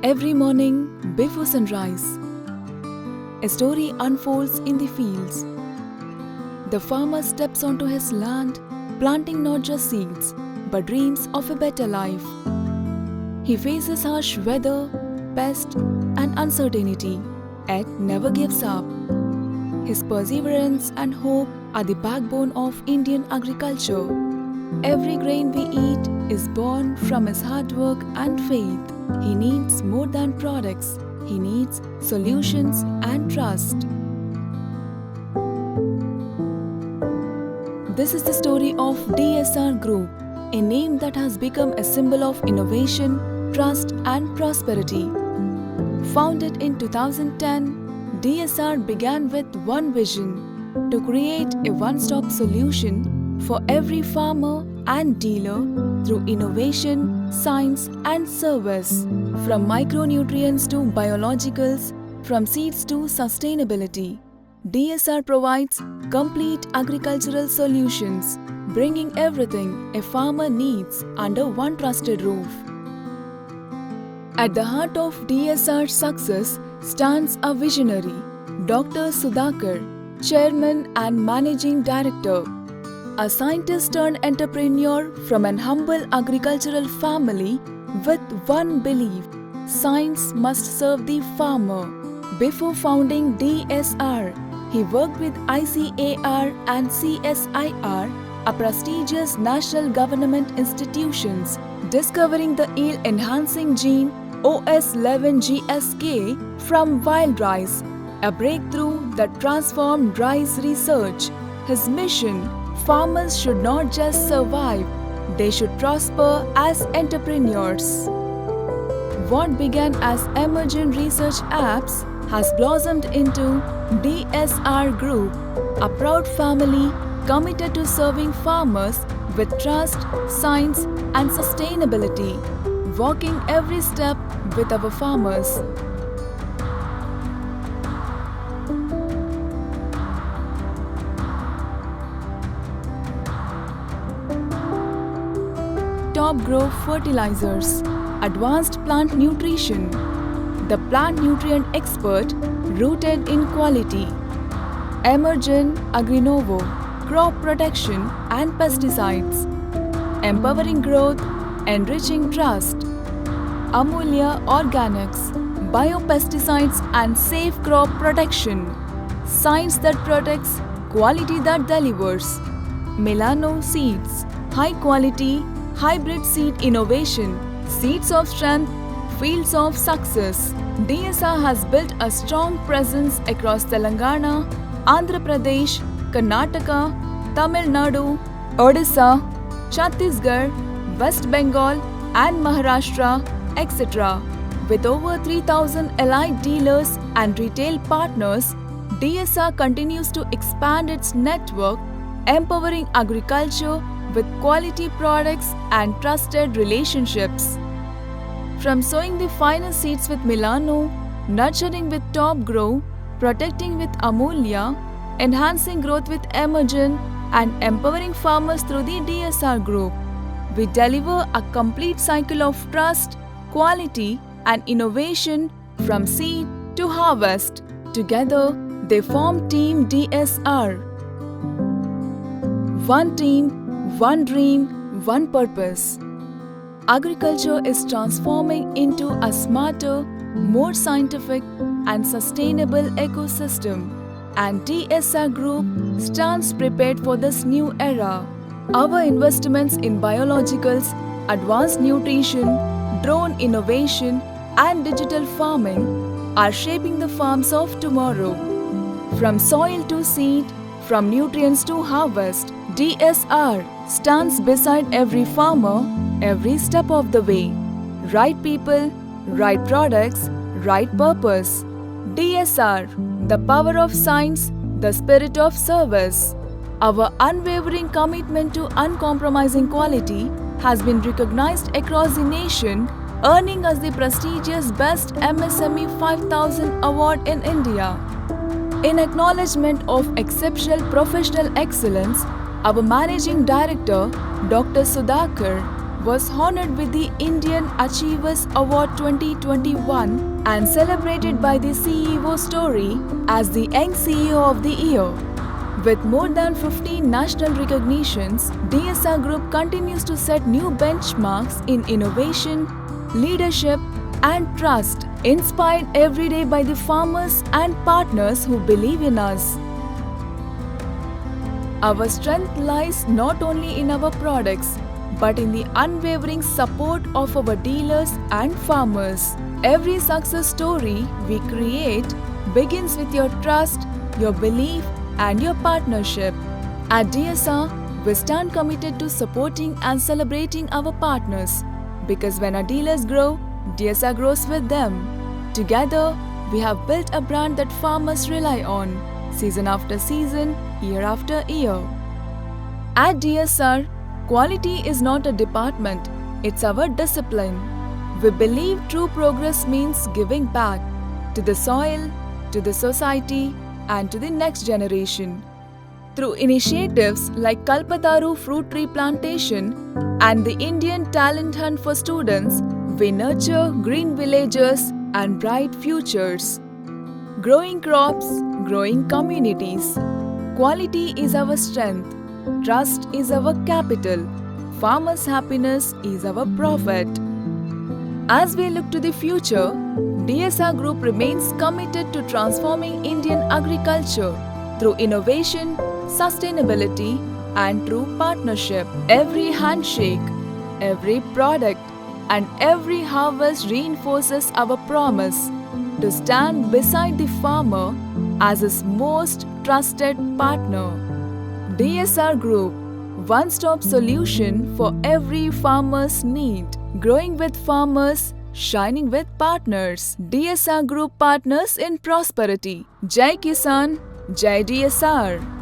Every morning before sunrise, a story unfolds in the fields. The farmer steps onto his land, planting not just seeds, but dreams of a better life. He faces harsh weather, pest, and uncertainty, yet never gives up. His perseverance and hope are the backbone of Indian agriculture. Every grain we eat is born from his hard work and faith. He needs more than products. He needs solutions and trust. This is the story of DSR Group, a name that has become a symbol of innovation, trust and prosperity. Founded in 2010, DSR began with one vision: to create a one-stop solution for every farmer and dealer through innovation, science and service. From micronutrients to biologicals, from seeds to sustainability, DSR provides complete agricultural solutions, bringing everything a farmer needs under one trusted roof. At the heart of DSR's success stands a visionary, Dr. Sudhakar, Chairman and Managing Director. A scientist turned entrepreneur from an humble agricultural family with one belief: science must serve the farmer. Before founding DSR, he worked with ICAR and CSIR, a prestigious national government institutions, discovering the yield-enhancing gene OS11GSK from wild rice, a breakthrough that transformed rice research. His mission: farmers should not just survive, they should prosper as entrepreneurs. What began as emergent research apps has blossomed into DSR Group, a proud family committed to serving farmers with trust, science and sustainability, walking every step with our farmers. Top Grow Fertilizers, Advanced Plant Nutrition, the plant nutrient expert rooted in quality. Emergen Agrinovo, crop protection and pesticides, empowering growth, enriching trust. Amulya Organics, biopesticides and safe crop protection, science that protects, quality that delivers. Milano Seeds, high quality hybrid seed innovation, seeds of strength, fields of success. DSR has built a strong presence across Telangana, Andhra Pradesh, Karnataka, Tamil Nadu, Odisha, Chhattisgarh, West Bengal and Maharashtra, etc. With over 3,000 allied dealers and retail partners, DSR continues to expand its network, empowering agriculture with quality products and trusted relationships. From sowing the finest seeds with Milano, nurturing with Top Grow, protecting with Amulya, enhancing growth with Emergen, and empowering farmers through the DSR Group, we deliver a complete cycle of trust, quality, and innovation from seed to harvest. Together, they form Team DSR. One team, one dream, one purpose. Agriculture is transforming into a smarter, more scientific and sustainable ecosystem, and DSR Group stands prepared for this new era. Our investments in biologicals, advanced nutrition, drone innovation and digital farming are shaping the farms of tomorrow. From soil to seed, from nutrients to harvest, DSR stands beside every farmer, every step of the way. Right people, right products, right purpose. DSR, the power of science, the spirit of service. Our unwavering commitment to uncompromising quality has been recognized across the nation, earning us the prestigious Best MSME 5000 award in India. In acknowledgement of exceptional professional excellence, our Managing Director, Dr. Sudhakar, was honored with the Indian Achievers Award 2021 and celebrated by the CEO Story as the Young CEO of the Year. With more than 15 national recognitions, DSR Group continues to set new benchmarks in innovation, leadership, and trust, inspired every day by the farmers and partners who believe in us. Our strength lies not only in our products, but in the unwavering support of our dealers and farmers. Every success story we create begins with your trust, your belief, and your partnership. At DSR, we stand committed to supporting and celebrating our partners, because when our dealers grow, DSR grows with them. Together, we have built a brand that farmers rely on, season after season, year after year. At DSR, quality is not a department, it's our discipline. We believe true progress means giving back to the soil, to the society, and to the next generation. Through initiatives like Kalpataru fruit tree plantation and the Indian Talent Hunt for students, we nurture green villages and bright futures. Growing crops, growing communities. Quality is our strength. Trust is our capital. Farmers' happiness is our profit. As we look to the future, DSR Group remains committed to transforming Indian agriculture through innovation, sustainability, and true partnership. Every handshake, every product, and every harvest reinforces our promise to stand beside the farmer as his most trusted partner. DSR Group, one-stop solution for every farmer's need. Growing with farmers, shining with partners. DSR Group partners in prosperity. Jai Kisan, Jai DSR.